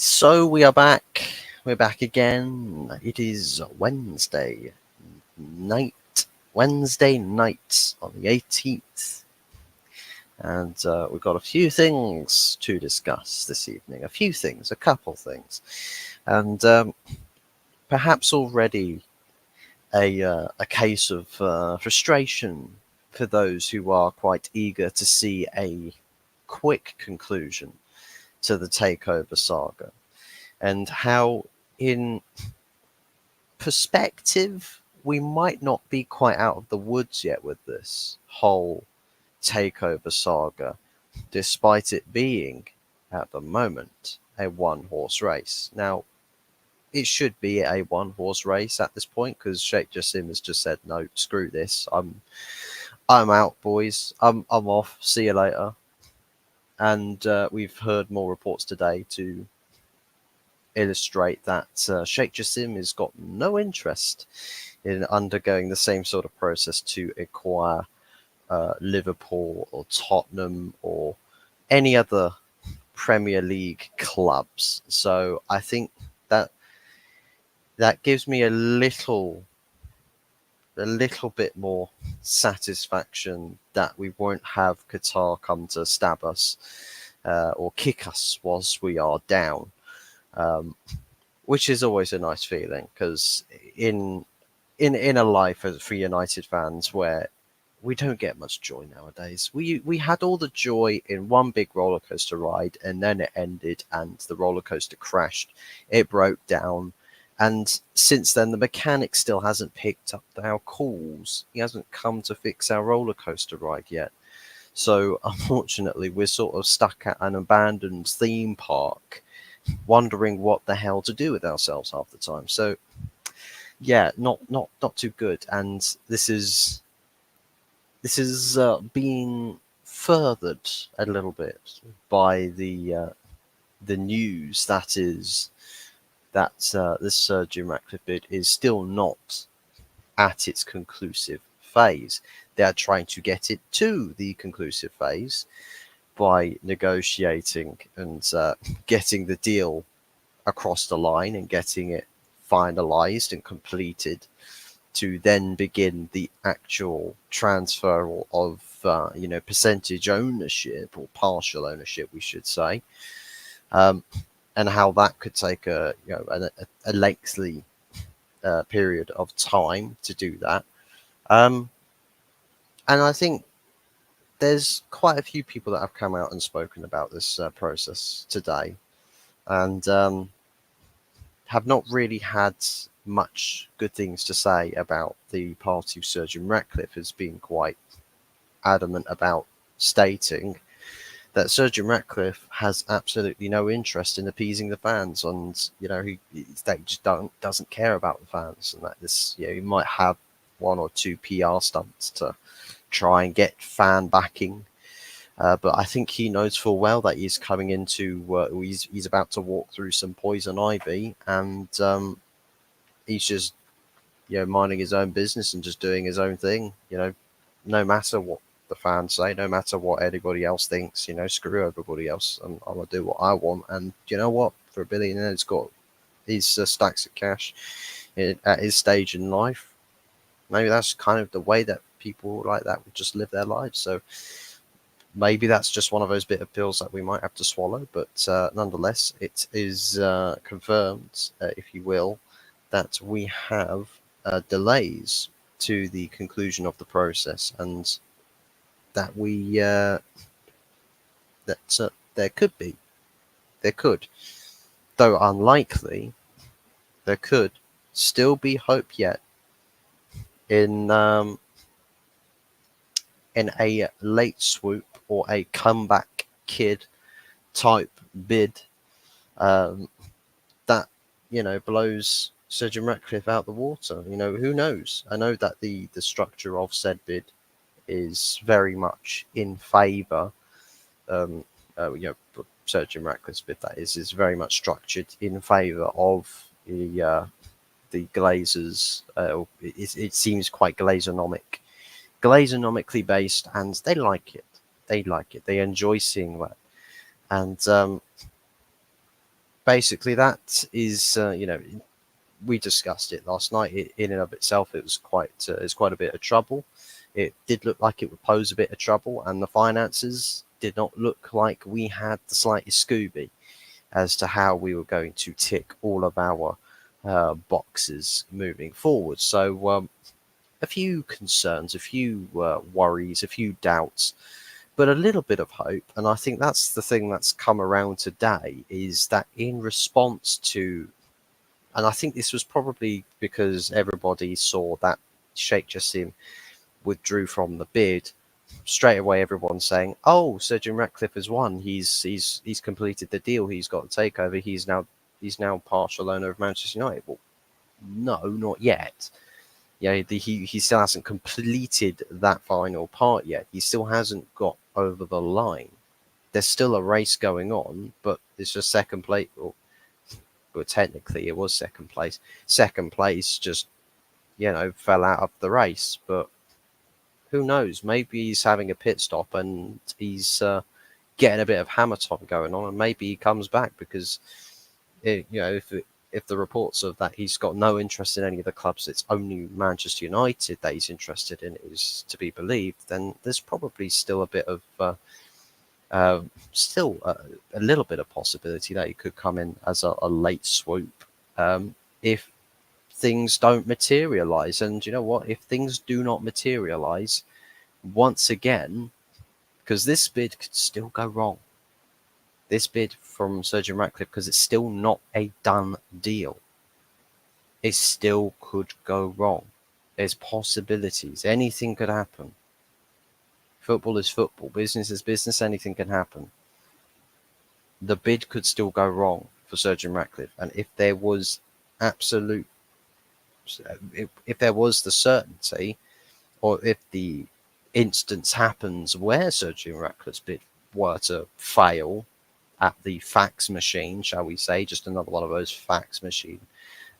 So we are back. We're back again. It is Wednesday night on the 18th. And we've got a few things to discuss this evening. A couple things. And perhaps already a case of frustration for those who are quite eager to see a quick conclusion to the takeover saga. And how, in perspective, we might not be quite out of the woods yet with this whole takeover saga, despite it being, at the moment, a one-horse race. Now, it should be a one-horse race at this point because Sheikh Jassim has just said, "No, screw this. I'm out, boys. I'm off. See you later." And we've heard more reports today to illustrate that Sheikh Jassim has got no interest in undergoing the same sort of process to acquire Liverpool or Tottenham or any other Premier League clubs. So I think that gives me a little bit more satisfaction that we won't have Qatar come to stab us or kick us whilst we are down. Which is always a nice feeling because in a life for United fans where we don't get much joy nowadays. We had all the joy in one big roller coaster ride, and then it ended, and the roller coaster crashed. It broke down, and since then the mechanic still hasn't picked up our calls. He hasn't come to fix our roller coaster ride yet. So unfortunately, we're sort of stuck at an abandoned theme park, wondering what the hell to do with ourselves half the time. So yeah, not too good. And this is being furthered a little bit by the news that is that this Sir Jim Ratcliffe bid is still not at its conclusive phase. They are trying to get it to the conclusive phase by negotiating and getting the deal across the line and getting it finalized and completed to then begin the actual transfer of percentage ownership or partial ownership, we should say, and how that could take a lengthy period of time to do that. And I think there's quite a few people that have come out and spoken about this process today, and have not really had much good things to say about the party of Sir Jim Ratcliffe, has been quite adamant about stating that Sir Jim Ratcliffe has absolutely no interest in appeasing the fans, and they just doesn't care about the fans, and that this he might have one or two PR stunts to try and get fan backing. But I think he knows full well that he's coming into he's about to walk through some poison ivy, and he's just minding his own business and just doing his own thing. No matter what the fans say, no matter what anybody else thinks. Screw everybody else, and I'm gonna do what I want. And you know what? For a billionaire, he's got his stacks of cash at his stage in life. Maybe that's kind of the way that people like that would just live their lives. So maybe that's just one of those bitter pills that we might have to swallow. But nonetheless, it is confirmed, if you will, that we have delays to the conclusion of the process, and that there could, though unlikely, there could still be hope yet in a late swoop or a comeback kid type bid that blows Sir Jim Ratcliffe out the water. Who knows? I know that the structure of said bid is very much in favour. Sir Jim Ratcliffe's bid, that is very much structured in favour of the Glazers. It seems quite glazonomically based, and they like it. They enjoy seeing that, and basically, that is, we discussed it last night. In and of itself, it's quite a bit of trouble. It did look like it would pose a bit of trouble, and the finances did not look like we had the slightest Scooby as to how we were going to tick all of our boxes moving forward. So a few concerns, a few worries, a few doubts, but a little bit of hope. And I think that's the thing that's come around today, is that in response to, and I think this was probably because everybody saw that Sheikh Jassim withdrew from the bid. Straight away, everyone's saying, "Oh, Sir Jim Ratcliffe has won. He's completed the deal. He's got the takeover. He's now partial owner of Manchester United." Well, no, not yet. Yeah, he still hasn't completed that final part yet. He still hasn't got over the line. There's still a race going on, but it's just second place. Well, technically, it was second place. Second place just fell out of the race, but who knows? Maybe he's having a pit stop and he's getting a bit of hammer time going on, and maybe he comes back because if the reports of that he's got no interest in any of the clubs, it's only Manchester United that he's interested in, is to be believed, then there's probably still a bit of still a little bit of possibility that he could come in as a late swoop if things don't materialize. And you know what? If things do not materialize, once again, because this bid could still go wrong. This bid from Sir Jim Ratcliffe, because it's still not a done deal. It still could go wrong. There's possibilities. Anything could happen. Football is football. Business is business. Anything can happen. The bid could still go wrong for Sir Jim Ratcliffe. And if there was if there was the certainty, or if the instance happens where Sir Jim Ratcliffe's bid were to fail at the fax machine, shall we say, just another one of those fax machine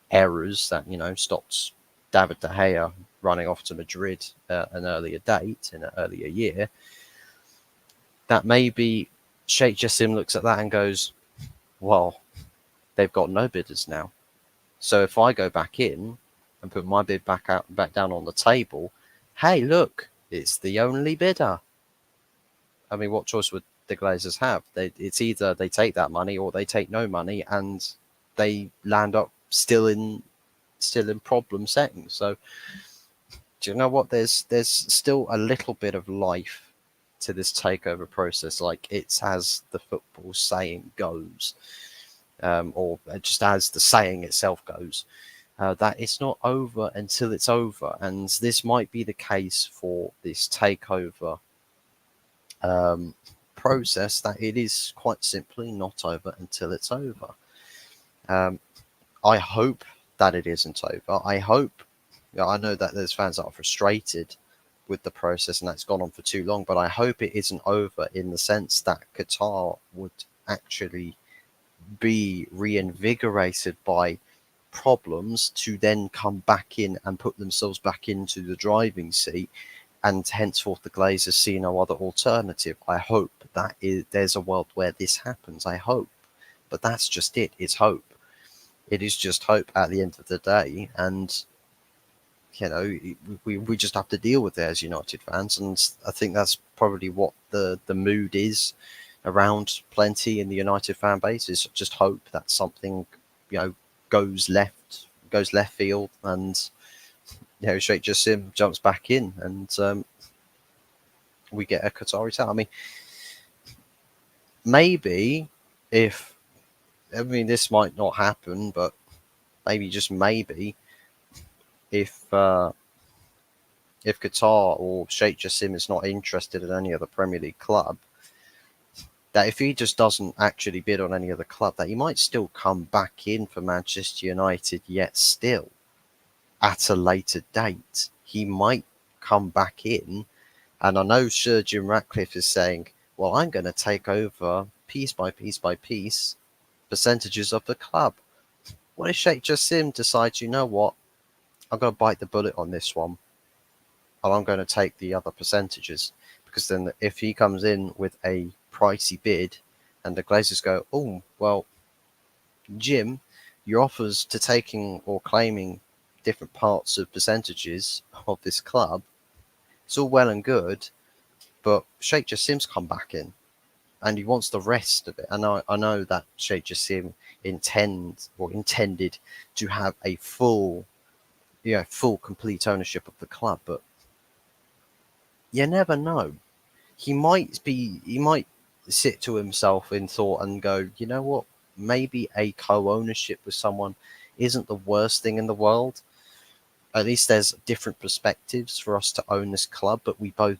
errors that stopped David De Gea running off to Madrid an earlier date in an earlier year, that maybe Sheikh Jassim looks at that and goes, well, they've got no bidders now. So if I go back in and put my bid back down on the table, hey, look, it's the only bidder. I mean, what choice would the Glazers have? It's either they take that money or they take no money, and they land up still in problem settings. So, do you know what? There's still a little bit of life to this takeover process, like it's as the football saying goes, or just as the saying itself goes. That it's not over until it's over, and this might be the case for this takeover process, that it is quite simply not over until it's over. I hope that it isn't over. I hope, I know that there's fans that are frustrated with the process and that's gone on for too long, but I hope it isn't over in the sense that Qatar would actually be reinvigorated by problems to then come back in and put themselves back into the driving seat, and henceforth the Glazers see no other alternative. I hope that there's a world where this happens. I hope. But that's just it. It's hope. It is just hope at the end of the day. And, we just have to deal with it as United fans. And I think that's probably what the mood is around plenty in the United fan base, is just hope that something, goes left field, and Sheikh Jassim jumps back in, and we get a Qatari town. I mean, maybe this might not happen, but maybe, just maybe, if Qatar or Sheikh Jassim is not interested in any other Premier League club, that if he just doesn't actually bid on any other club, that he might still come back in for Manchester United, yet still at a later date. He might come back in, and I know Sir Jim Ratcliffe is saying, well, I'm going to take over piece by piece by piece percentages of the club. What if Sheikh Jassim decides, you know what, I'm going to bite the bullet on this one, and I'm going to take the other percentages? Because then if he comes in with a pricey bid and the Glazers go, oh, well, Jim, your offers to taking or claiming different parts of percentages of this club, it's all well and good, but Sheikh Jassim's come back in and he wants the rest of it. And I know that Sheikh Jassim intended to have a full, full complete ownership of the club, but you never know. He might sit to himself in thought and go, you know what, maybe a co-ownership with someone isn't the worst thing in the world. At least there's different perspectives for us to own this club, but we both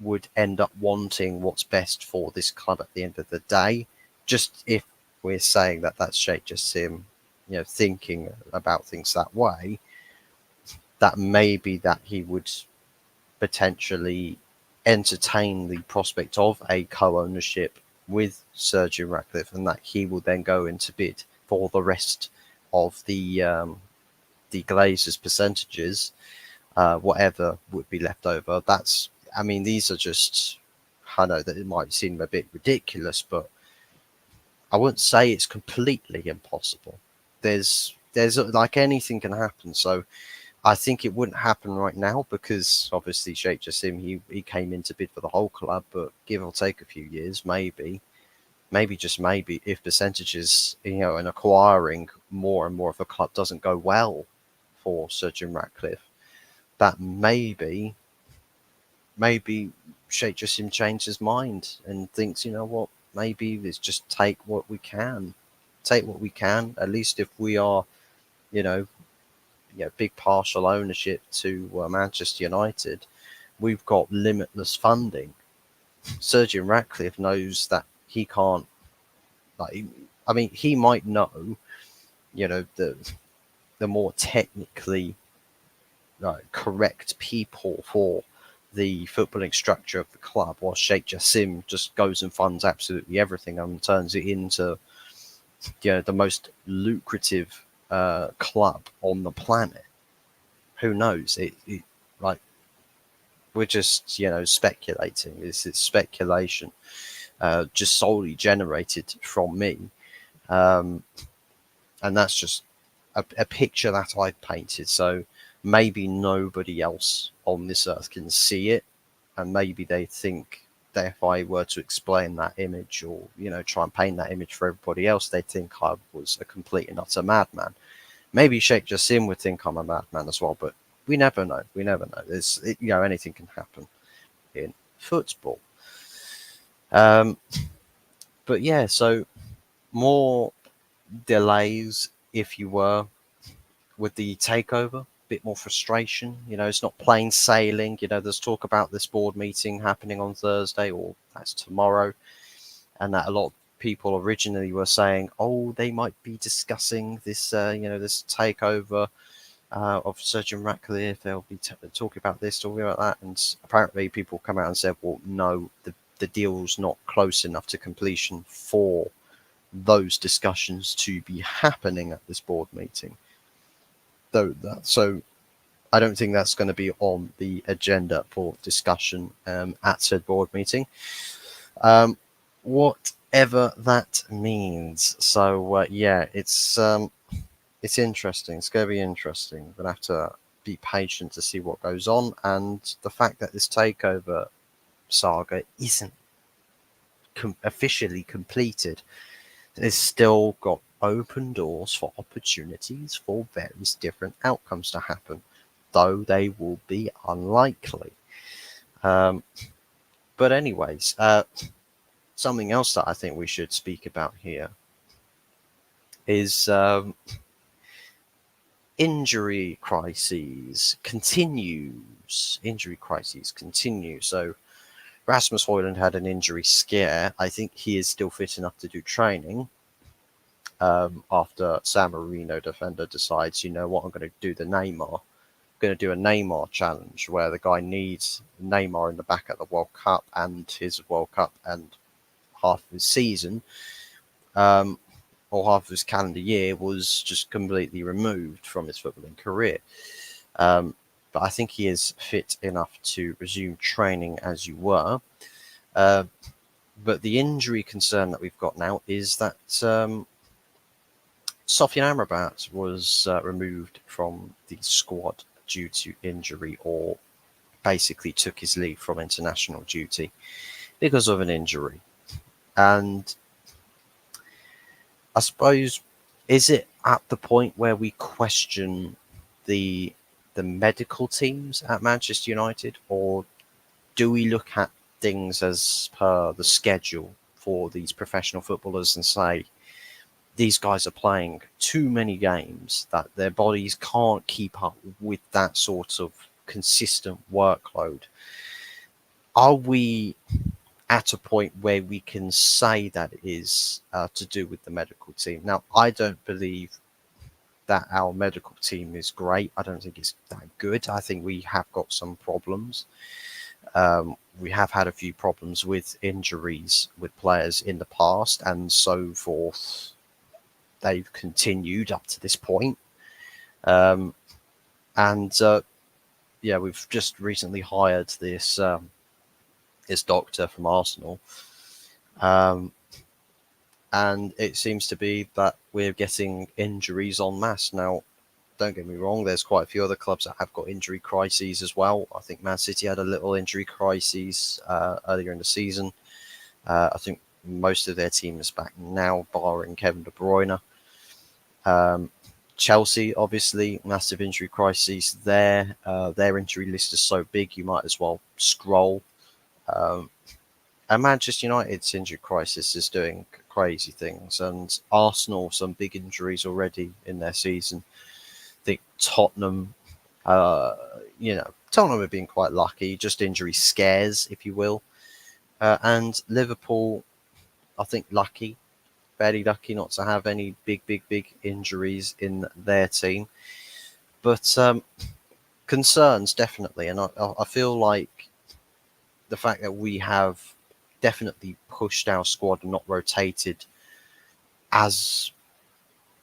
would end up wanting what's best for this club at the end of the day. Just if we're saying that that's Sheikh Jassim, thinking about things that way, that maybe that he would potentially entertain the prospect of a co-ownership with Sir Jim Ratcliffe, and that he will then go into bid for the rest of the Glazers' percentages, whatever would be left over. These are just, I know that it might seem a bit ridiculous, but I wouldn't say it's completely impossible. There's like anything can happen. So I think it wouldn't happen right now because obviously Sheikh Jassim, he came in to bid for the whole club, but give or take a few years, maybe just maybe, if percentages, and acquiring more and more of a club doesn't go well for Sir Jim Ratcliffe, that maybe Sheikh Jassim changed his mind and thinks, you know what, maybe let's just take what we can. Take what we can, at least if we are, you know, big partial ownership to Manchester United, we've got limitless funding. Sir Jim Ratcliffe knows that he can't, he might know, the more technically correct people for the footballing structure of the club, while Sheikh Jassim just goes and funds absolutely everything and turns it into the most lucrative club on the planet. Who knows? Like, we're just speculating. It's speculation, just solely generated from me, um, and that's just a picture that I've painted. So maybe nobody else on this earth can see it, and maybe they think that if I were to explain that image, or try and paint that image for everybody else, they think I was a complete and utter madman. Maybe Sheikh Jassim would think I'm a madman as well, but we never know. We never know. Anything can happen in football. Um, but yeah, so more delays, if you were, with the takeover. Bit more frustration. It's not plain sailing. There's talk about this board meeting happening on Thursday, or that's tomorrow, and that a lot of people originally were saying, oh, they might be discussing this, this takeover of Sir Jim Ratcliffe. They'll be talking about this, talking about that, and apparently people come out and said, well, no, the deal's not close enough to completion for those discussions to be happening at this board meeting. So I don't think that's going to be on the agenda for discussion at said board meeting. Whatever that means. So it's interesting. It's going to be interesting. We're going to have to be patient to see what goes on, and the fact that this takeover saga isn't officially completed, it's still got open doors for opportunities for various different outcomes to happen, though they will be unlikely. But anyways, something else that I think we should speak about here is injury crises continues. Injury crises continue. So Rasmus Højlund had an injury scare. I think he is still fit enough to do training. After San Marino defender decides, you know what, I'm going to do the Neymar. I'm going to do a Neymar challenge where the guy needs Neymar in the back at the World Cup, and his World Cup and half of his season, or half of his calendar year, was just completely removed from his footballing career. But I think he is fit enough to resume training as you were. But the injury concern that we've got now is that Sofyan Amrabat was removed from the squad due to injury, or basically took his leave from international duty because of an injury. And I suppose, is it at the point where we question the medical teams at Manchester United, or do we look at things as per the schedule for these professional footballers and say these guys are playing too many games that their bodies can't keep up with that sort of consistent workload? Are we at a point where we can say that it is to do with the medical team? Now, I don't believe that our medical team is great. I don't think it's that good. I think we have got some problems. We have had a few problems with injuries with players in the past, and so forth. They've continued up to this point. Um, and yeah, we've just recently hired this doctor from Arsenal. Um, and it seems to be that we're getting injuries en masse. Now, don't get me wrong, there's quite a few other clubs that have got injury crises as well. I think Man City had a little injury crisis earlier in the season. I think most of their team is back now, barring Kevin De Bruyne. Chelsea, obviously, massive injury crisis there. Their injury list is so big, you might as well scroll. Um, and Manchester United's injury crisis is doing crazy things. And Arsenal, some big injuries already in their season. I think Tottenham, Tottenham have been quite lucky, just injury scares, if you will. And Liverpool, I think fairly lucky not to have any big injuries in their team. But concerns, definitely. And I feel like the fact that we have definitely pushed our squad and not rotated as,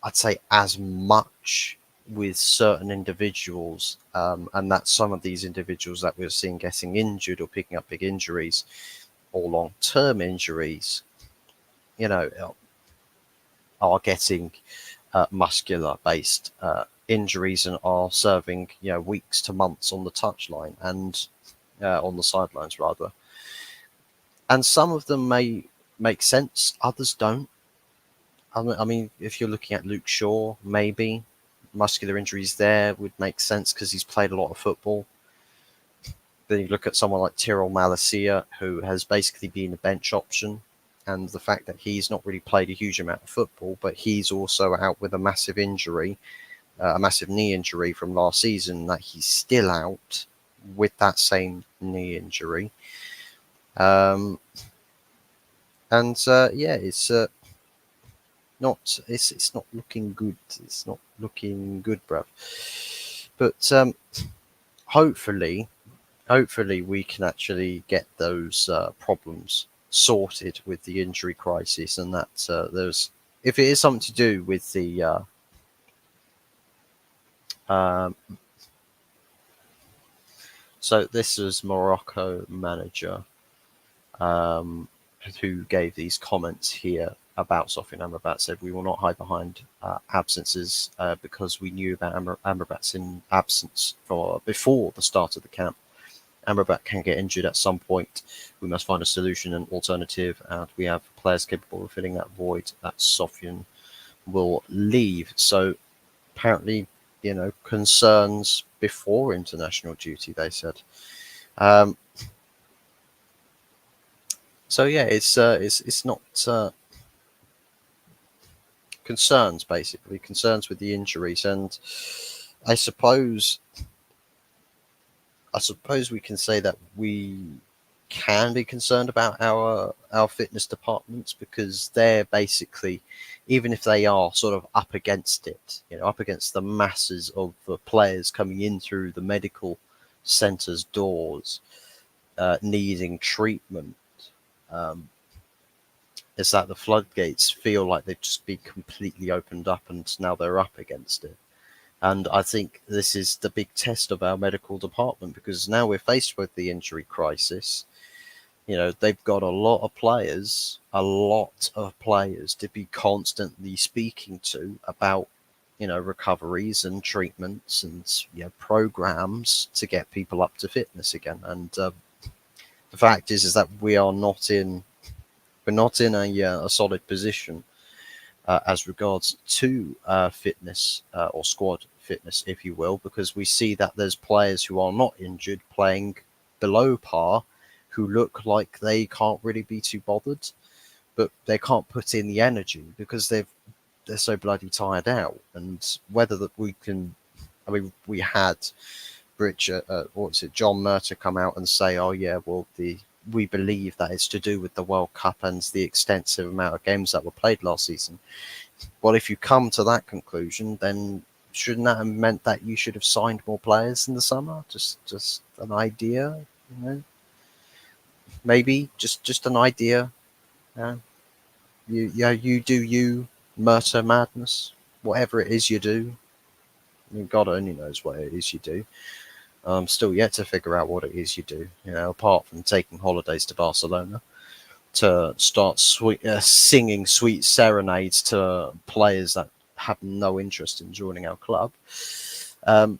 I'd say, as much with certain individuals, and that some of these individuals that we're seeing getting injured or picking up big injuries or long-term injuries, are getting muscular-based injuries and are serving weeks to months on the touchline and on the sidelines rather. And some of them may make sense, others don't. I mean, if you're looking at Luke Shaw, maybe muscular injuries there would make sense because he's played a lot of football. Then you look at someone like Tyrell Malacia, who has basically been a bench option, and the fact that he's not really played a huge amount of football, but he's also out with a massive injury, a massive knee injury from last season, that he's still out with that same knee injury. And yeah, it's not looking good. It's not looking good, bruv. But hopefully we can actually get those problems sorted with the injury crisis, and that if it is something to do with the so this is Morocco manager who gave these comments here about Sofyan Amrabat. Said, "We will not hide behind absences because we knew about Amrabat's absence before the start of the camp. Amrabat can get injured at some point. We must find a solution and alternative, and we have players capable of filling that void that Sofyan will leave." So apparently, concerns before international duty, they said. So yeah, it's not concerns, basically concerns with the injuries, and I suppose we can say that we can be concerned about our fitness departments, because they're basically, even if they are sort of up against it, up against the masses of players coming in through the medical centres doors, needing treatment, is that the floodgates feel like they've just been completely opened up and now they're up against it. And I think this is the big test of our medical department, because now we're faced with the injury crisis. they've got a lot of players to be constantly speaking to about, recoveries and treatments and, programs to get people up to fitness again. And the fact is that we're not in a solid position as regards to fitness or squad fitness, if you will, because we see that there's players who are not injured playing below par who look like they can't really be too bothered, but they can't put in the energy because they're so bloody tired out. And whether that we can, I mean, we had John Murter come out and say, oh yeah, well we believe that it's to do with the World Cup and the extensive amount of games that were played last season. Well, if you come to that conclusion, then shouldn't that have meant that you should have signed more players in the summer? Just an idea, maybe just an idea. Yeah, you do you, Murder Madness, whatever it is you do. I mean, God only knows what it is you do. I'm still yet to figure out what it is you do. Apart from taking holidays to Barcelona to start singing sweet serenades to players that have no interest in joining our club. But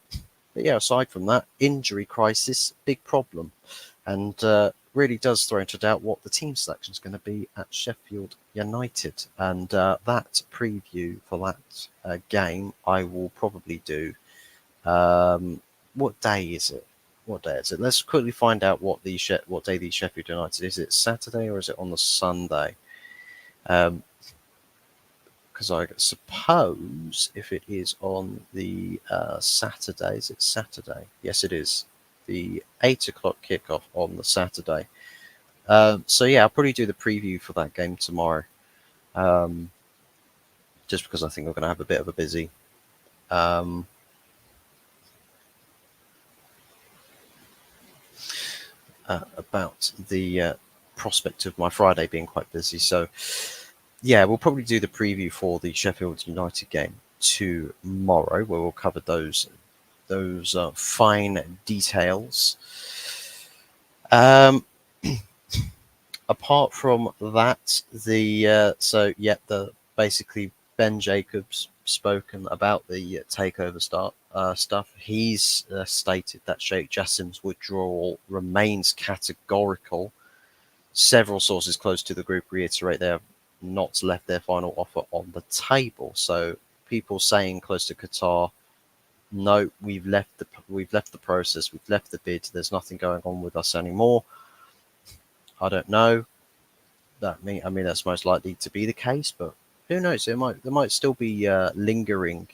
yeah, aside from that, injury crisis, big problem, and really does throw into doubt what the team selection is going to be at Sheffield United. And that preview for that game, I will probably do. What day is it? Let's quickly find out what day the Sheffield United is. It Saturday or is it on the Sunday? Because I suppose if it is on the Saturday, is it Saturday? Yes, it is. The 8 o'clock kickoff on the Saturday. So yeah, I'll probably do the preview for that game tomorrow. Just because I think we're going to have a bit of a busy. About the prospect of my Friday being quite busy. So yeah, we'll probably do the preview for the Sheffield United game tomorrow, where we'll cover those fine details. Apart from that, the basically Ben Jacobs spoken about the takeover stuff. He's stated that Sheikh Jassim's withdrawal remains categorical. Several sources close to the group reiterate they have not left their final offer on the table. So people saying close to Qatar, no, we've left the process, we've left the bid. There's nothing going on with us anymore. I don't know. I mean that's most likely to be the case, but who knows? There might still be lingering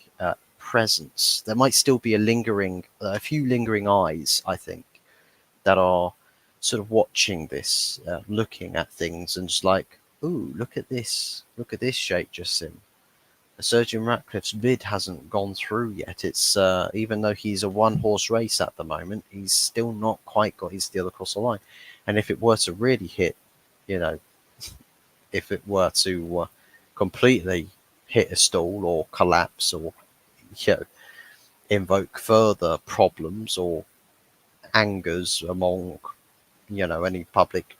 presence. There might still be a few lingering eyes, I think, that are sort of watching this, looking at things, and just like, ooh, look at this, Sheikh Jassim. Sergeant Ratcliffe's bid hasn't gone through yet. It's even though he's a one-horse race at the moment, he's still not quite got his deal across the line. And if it were to really hit, if it were to completely hit a stall or collapse or invoke further problems or angers among any public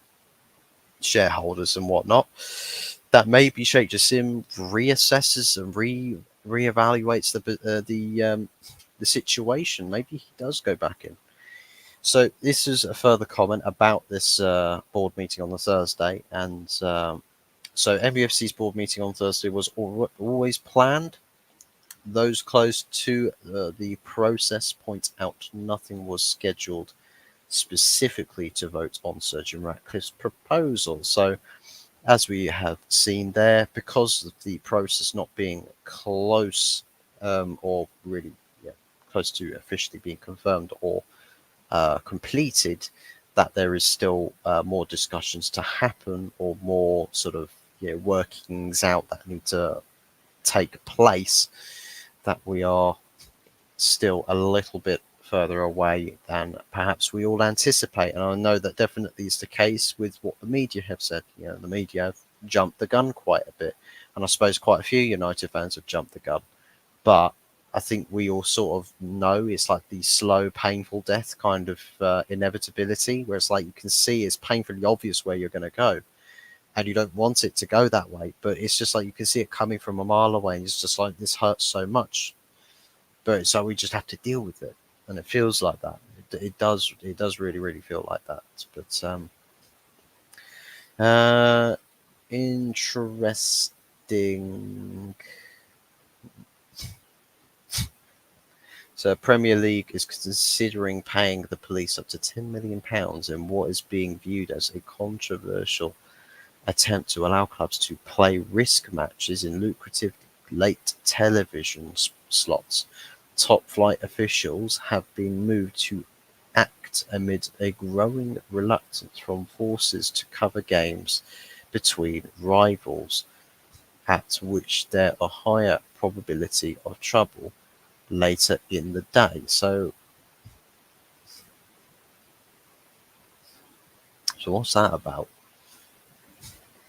shareholders and whatnot, that maybe Sheikh Jassim reassesses and reevaluates the situation. Maybe he does go back in. So this is a further comment about this board meeting on the Thursday, and so MUFC's board meeting on Thursday was always planned. Those close to the process point out nothing was scheduled specifically to vote on Sergeant Ratcliffe's proposal. So as we have seen there, because of the process not being close or really close to officially being confirmed or completed, that there is still more discussions to happen or more sort of workings out that need to take place, that we are still a little bit further away than perhaps we all anticipate. And I know that definitely is the case with what the media have said. The media have jumped the gun quite a bit, and I suppose quite a few United fans have jumped the gun. But I think we all sort of know it's like the slow, painful death kind of inevitability, where it's like you can see it's painfully obvious where you're going to go, and you don't want it to go that way, but it's just like you can see it coming from a mile away, and it's just like this hurts so much, but so we just have to deal with it, and it feels like that. It does really, really feel like that. But uh, interesting. So, Premier League is considering paying the police up to £10 million in what is being viewed as a controversial attempt to allow clubs to play risk matches in lucrative late television slots. Top flight officials have been moved to act amid a growing reluctance from forces to cover games between rivals at which there are higher probability of trouble later in the day. So what's that about?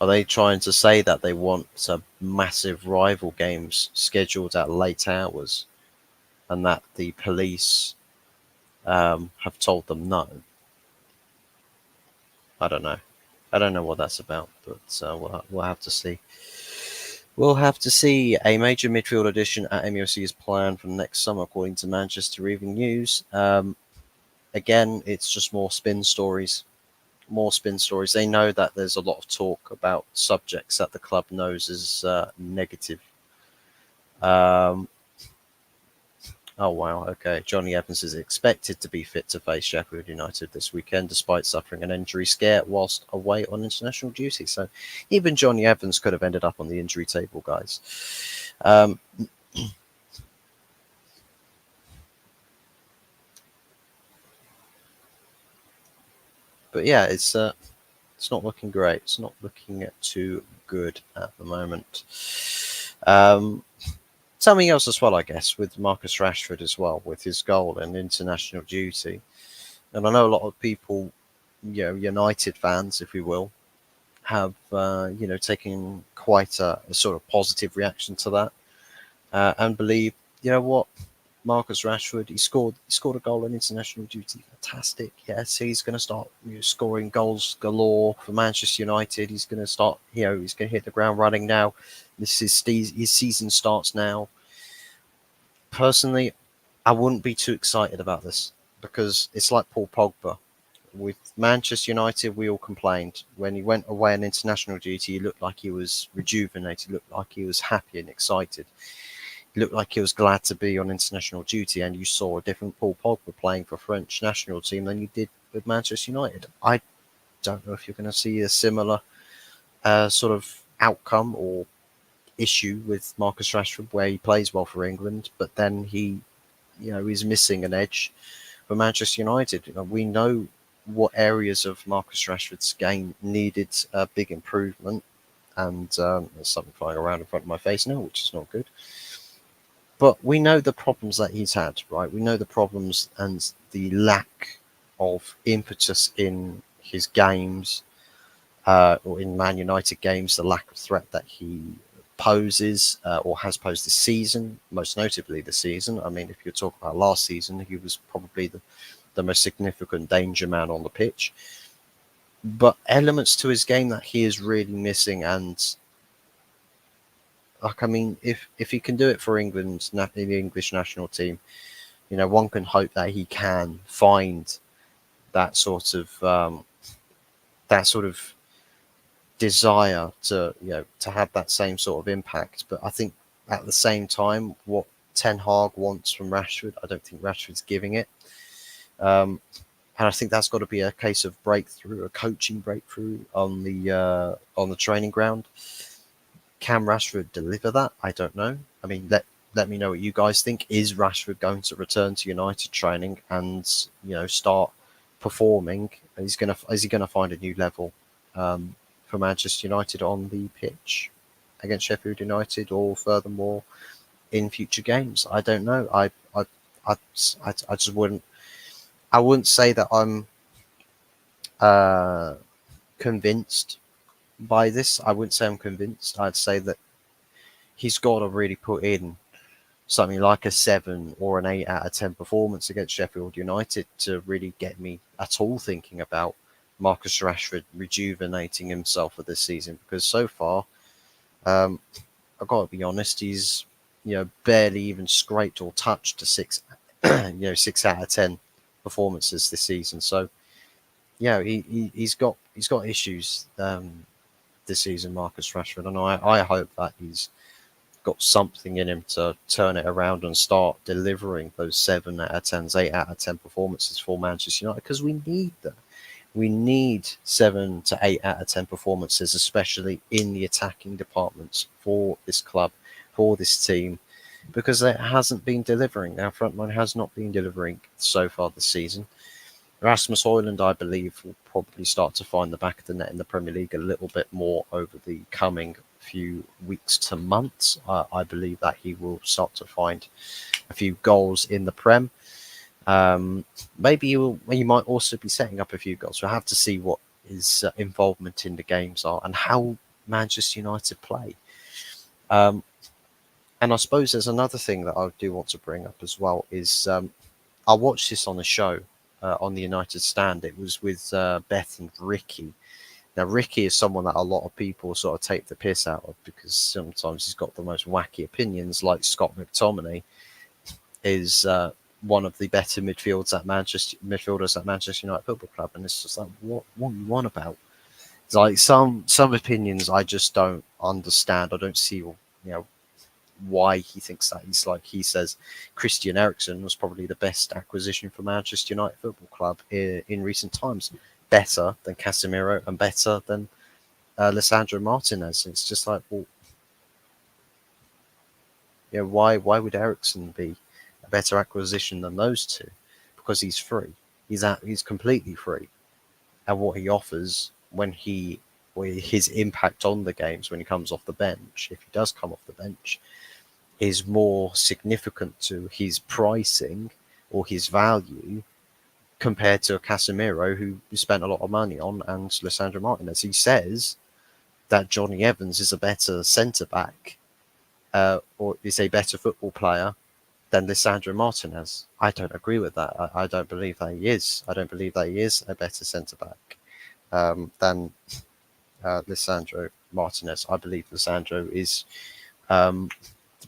Are they trying to say that they want some massive rival games scheduled at late hours, and that the police have told them no? I don't know. I don't know what that's about, but we'll have to see. We'll have to see. A major midfield addition at MUFC is planned for next summer, according to Manchester Evening News. Again, it's just more spin stories. More spin stories. They know that there's a lot of talk about subjects that the club knows is negative. Um, oh wow, okay. Johnny Evans is expected to be fit to face Sheffield United this weekend, despite suffering an injury scare whilst away on international duty. So even Johnny Evans could have ended up on the injury table, guys. Um, but yeah, it's not looking great. It's not looking too good at the moment. Um, Something else as well, I guess, with Marcus Rashford as well, with his goal and international duty. And I know a lot of people, United fans, if we will, have taken quite a sort of positive reaction to that, and believe, you know what, Marcus Rashford, he scored a goal in international duty. Fantastic. Yes, he's going to start scoring goals galore for Manchester United. He's going to start, he's going to hit the ground running now. His season starts now. Personally, I wouldn't be too excited about this, because it's like Paul Pogba. With Manchester United, we all complained. When he went away on international duty, he looked like he was rejuvenated, he looked like he was happy and excited. He looked like he was glad to be on international duty, and you saw a different Paul Pogba playing for French national team than you did with Manchester United. I don't know if you're going to see a similar sort of outcome or issue with Marcus Rashford, where he plays well for England, but then he's missing an edge for Manchester United. We know what areas of Marcus Rashford's game needed a big improvement, and there's something flying around in front of my face now, which is not good. But we know the problems that he's had, right? We know the problems and the lack of impetus in his games, or in Man United games, the lack of threat that he poses, or has posed this season, most notably this season. I mean, if you talk about last season, he was probably the most significant danger man on the pitch. But elements to his game that he is really missing, and like, I mean, if he can do it for England in the English national team, one can hope that he can find that sort of desire to have that same sort of impact. But I think at the same time, what Ten Hag wants from Rashford, I don't think Rashford's giving it. And I think that's got to be a case of breakthrough, a coaching breakthrough on the training ground. Can Rashford deliver that? I don't know. I mean, let me know what you guys think. Is Rashford going to return to United training and start performing? Is he gonna find a new level for Manchester United on the pitch against Sheffield United, or furthermore in future games? I don't know. I just wouldn't. I wouldn't say that I'm uh, convinced by this. I wouldn't say I'm convinced. I'd say that he's got to really put in something like a 7 or an 8 out of 10 performance against Sheffield United to really get me at all thinking about Marcus Rashford rejuvenating himself for this season. Because so far, um, I've got to be honest, he's barely even scraped or touched a 6, 6 out of 10 performances this season. So he's got issues this season, Marcus Rashford, and I hope that he's got something in him to turn it around and start delivering those 7 out of 10s, 8 out of 10 performances for Manchester United, because we need them. We need 7 to 8 out of 10 performances, especially in the attacking departments for this club, for this team, because it hasn't been delivering. Our front line has not been delivering so far this season. Rasmus Højlund, I believe, will probably start to find the back of the net in the Premier League a little bit more over the coming few weeks to months. I believe that he will start to find a few goals in the Prem. Maybe he might also be setting up a few goals. We'll have to see what his involvement in the games are and how Manchester United play. And I suppose there's another thing that I do want to bring up as well is I watched this on a show on the United Stand. It was with Beth and Ricky. Now, Ricky is someone that a lot of people sort of take the piss out of because sometimes he's got the most wacky opinions, like Scott McTominay is one of the better midfielders at Manchester United Football Club, and it's just like, what are you on about? It's like some opinions I just don't understand. I don't see, why he thinks that. He says Christian Eriksen was probably the best acquisition for Manchester United Football Club in recent times, better than Casemiro and better than Lisandro Martinez. It's just like, well, why would Eriksen be a better acquisition than those two? Because he's free. He's completely free, and what he offers his impact on the games when he comes off the bench, if he does come off the bench, is more significant to his pricing or his value compared to Casemiro, who we spent a lot of money on, and Lisandro Martinez. He says that Johnny Evans is a better centre-back or is a better football player than Lisandro Martinez. I don't agree with that. I don't believe that he is. I don't believe that he is a better centre-back than Lisandro Martinez. I believe Lisandro is, to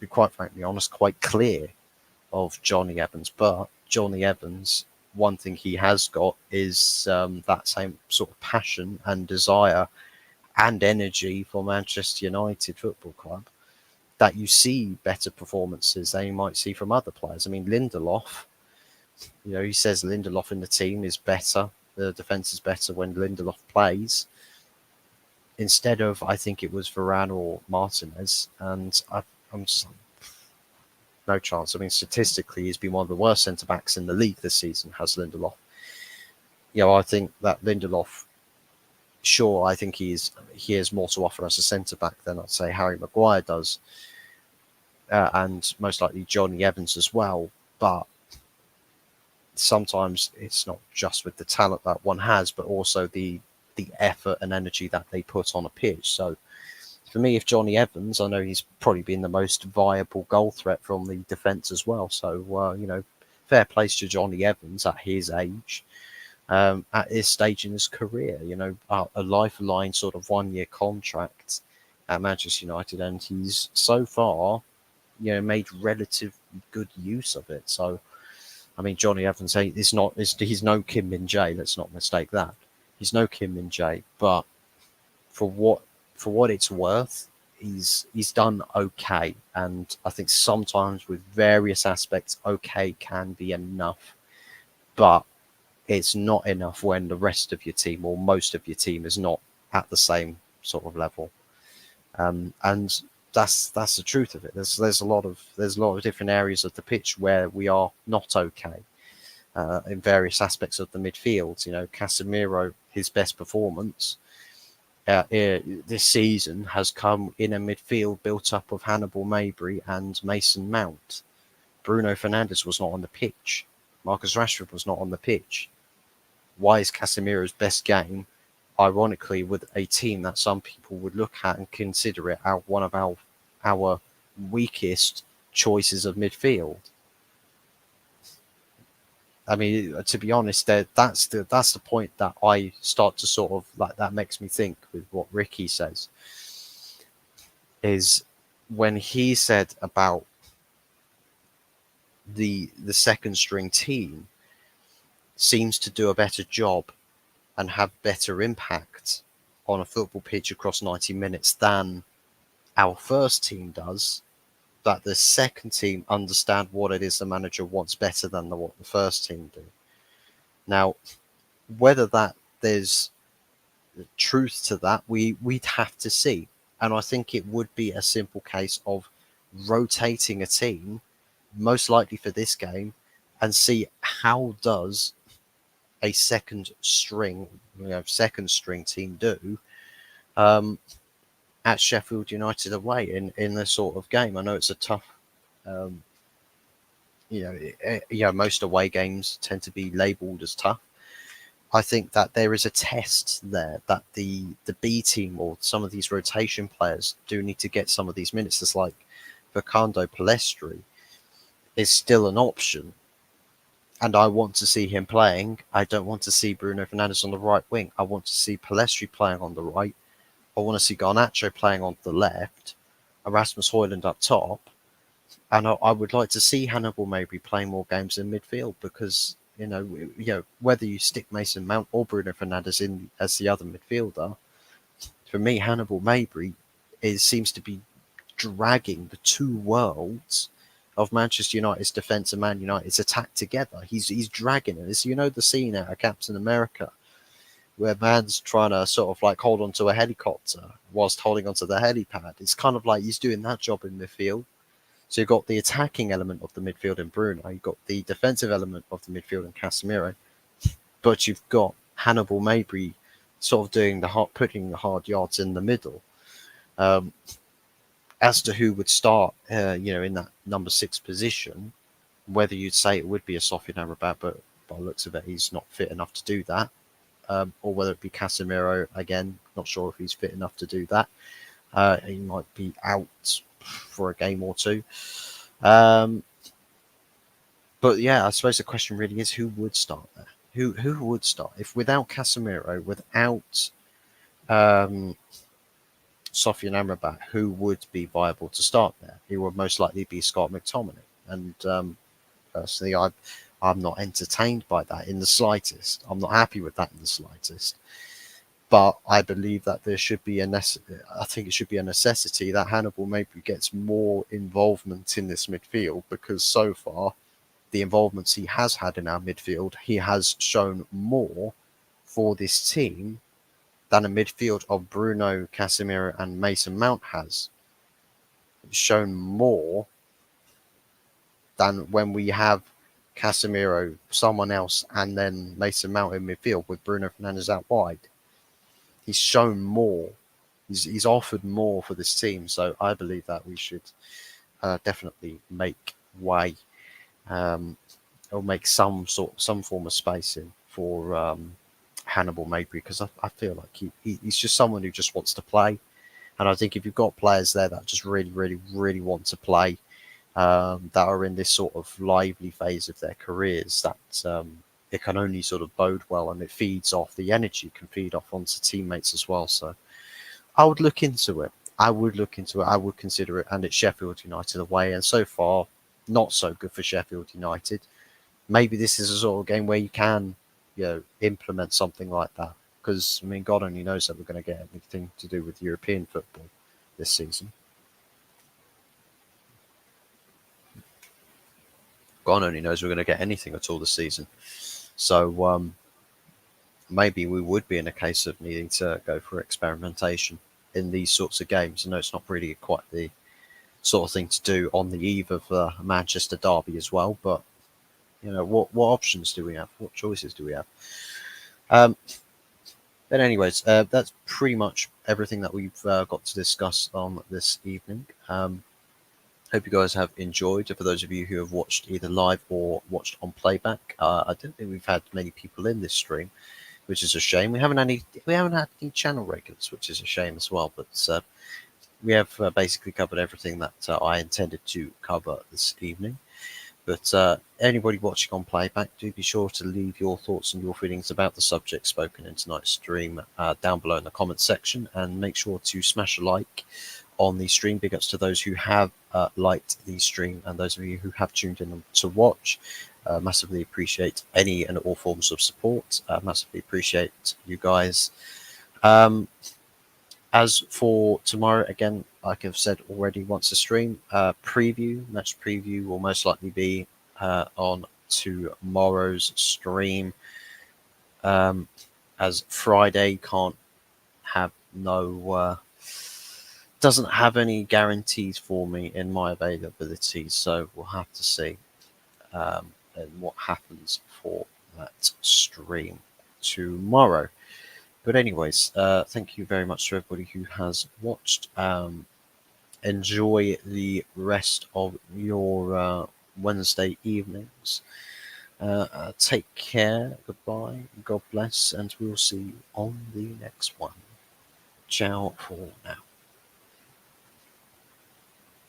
be quite frankly honest, quite clear of Johnny Evans. But Johnny Evans, one thing he has got is that same sort of passion and desire and energy for Manchester United Football Club that you see better performances than you might see from other players. I mean, Lindelof, he says Lindelof in the team is better. The defence is better when Lindelof plays, instead of, I think it was Varane or Martinez. And I'm just no chance. I mean, statistically, he's been one of the worst centre-backs in the league this season, has Lindelof. I think that Lindelof, sure, I think he has more to offer as a centre-back than, I'd say, Harry Maguire does. And most likely Johnny Evans as well. But sometimes it's not just with the talent that one has, but also the effort and energy that they put on a pitch. So for me, if Johnny Evans, I know he's probably been the most viable goal threat from the defence as well. So, fair place to Johnny Evans at his age, at this stage in his career, a lifeline sort of 1-year contract at Manchester United. And he's so far, made relative good use of it. So, I mean, Johnny Evans, he's no Kim Min-jae. Let's not mistake that. He's no Kim Min-jae, but for what it's worth, he's done okay. And I think sometimes with various aspects, okay can be enough, but it's not enough when the rest of your team or most of your team is not at the same sort of level. And that's the truth of it. There's a lot of different areas of the pitch where we are not okay. In various aspects of the midfield, Casemiro, his best performance this season has come in a midfield built up of Hannibal Mabry and Mason Mount. Bruno Fernandes was not on the pitch. Marcus Rashford was not on the pitch. Why is Casemiro's best game, ironically, with a team that some people would look at and consider it one of our weakest choices of midfield. I mean, to be honest, that's the point that I start to sort of like, that makes me think with what Ricky says, is when he said about the second string team seems to do a better job and have better impact on a football pitch across 90 minutes than our first team does, that the second team understand what it is the manager wants better than what the first team do. Now, whether that there's truth to that, we'd have to see. And I think it would be a simple case of rotating a team, most likely for this game, and see how does a second string team do at Sheffield United away in this sort of game. I know it's a tough, um, most away games tend to be labelled as tough. I think that there is a test there that the B team or some of these rotation players do need to get some of these minutes. It's like Vicando Palestri is still an option, and I want to see him playing. I don't want to see Bruno Fernandes on the right wing. I want to see Palestri playing on the right. I want to see Garnacho playing on the left, Erasmus Højlund up top, and I would like to see Hannibal maybe playing more games in midfield because whether you stick Mason Mount or Bruno Fernandes in as the other midfielder, for me Hannibal Mabry seems to be dragging the two worlds of Manchester United's defence and Man United's attack together. He's dragging it. It's, the scene out of Captain America where man's trying to sort of like hold onto a helicopter whilst holding onto the helipad. It's kind of like he's doing that job in midfield. So you've got the attacking element of the midfield in Bruno, you've got the defensive element of the midfield in Casemiro, but you've got Hannibal Mabry sort of doing putting the hard yards in the middle. As to who would start, in that number 6 position, whether you'd say it would be a Sofian Amrabat, but by the looks of it, he's not fit enough to do that, or whether it be Casemiro, again, not sure if he's fit enough to do that. He might be out for a game or two. But yeah, I suppose the question really is who would start there? Who would start? If without Casemiro, without Sofian Amrabat, who would be viable to start there? He would most likely be Scott McTominay. And personally, I'm not entertained by that in the slightest. I'm not happy with that in the slightest. But I believe that there should be I think it should be a necessity that Hannibal maybe gets more involvement in this midfield, because so far, the involvements he has had in our midfield, he has shown more for this team than a midfield of Bruno, Casemiro and Mason Mount has. It's shown more than when we have Casemiro, someone else, and then Mason Mount in midfield with Bruno Fernandes out wide. He's shown more. He's offered more for this team. So I believe that we should definitely make way or make some form of space in for Hannibal Mabry, because I feel like he's just someone who just wants to play. And I think if you've got players there that just really, really, really want to play, that are in this sort of lively phase of their careers, that it can only sort of bode well, and it feeds off, the energy can feed off onto teammates as well. So I would look into it. I would consider it, and it's Sheffield United away, and so far not so good for Sheffield United. Maybe this is a sort of game where you can, implement something like that, because I mean, God only knows that we're going to get anything to do with European football this season. God only knows we're going to get anything at all this season. So maybe we would be in a case of needing to go for experimentation in these sorts of games. I know it's not really quite the sort of thing to do on the eve of a Manchester derby as well, but what options do we have? What choices do we have? But anyways, that's pretty much everything that we've got to discuss on this evening. Hope you guys have enjoyed. For those of you who have watched either live or watched on playback, I don't think we've had many people in this stream, which is a shame. We haven't had any channel regulars, which is a shame as well. But we have basically covered everything that I intended to cover this evening. But anybody watching on playback, do be sure to leave your thoughts and your feelings about the subject spoken in tonight's stream down below in the comments section, and make sure to smash a like on the stream. Big ups to those who have liked the stream, and those of you who have tuned in to watch. Massively appreciate any and all forms of support. Massively appreciate you guys. As for tomorrow, again, like I've said already once the stream, match preview will most likely be on tomorrow's stream. As Friday can't have doesn't have any guarantees for me in my availability, so we'll have to see and what happens for that stream tomorrow. But anyways, thank you very much to everybody who has watched. Enjoy the rest of your Wednesday evenings. Take care. Goodbye. God bless. And we'll see you on the next one. Ciao for now.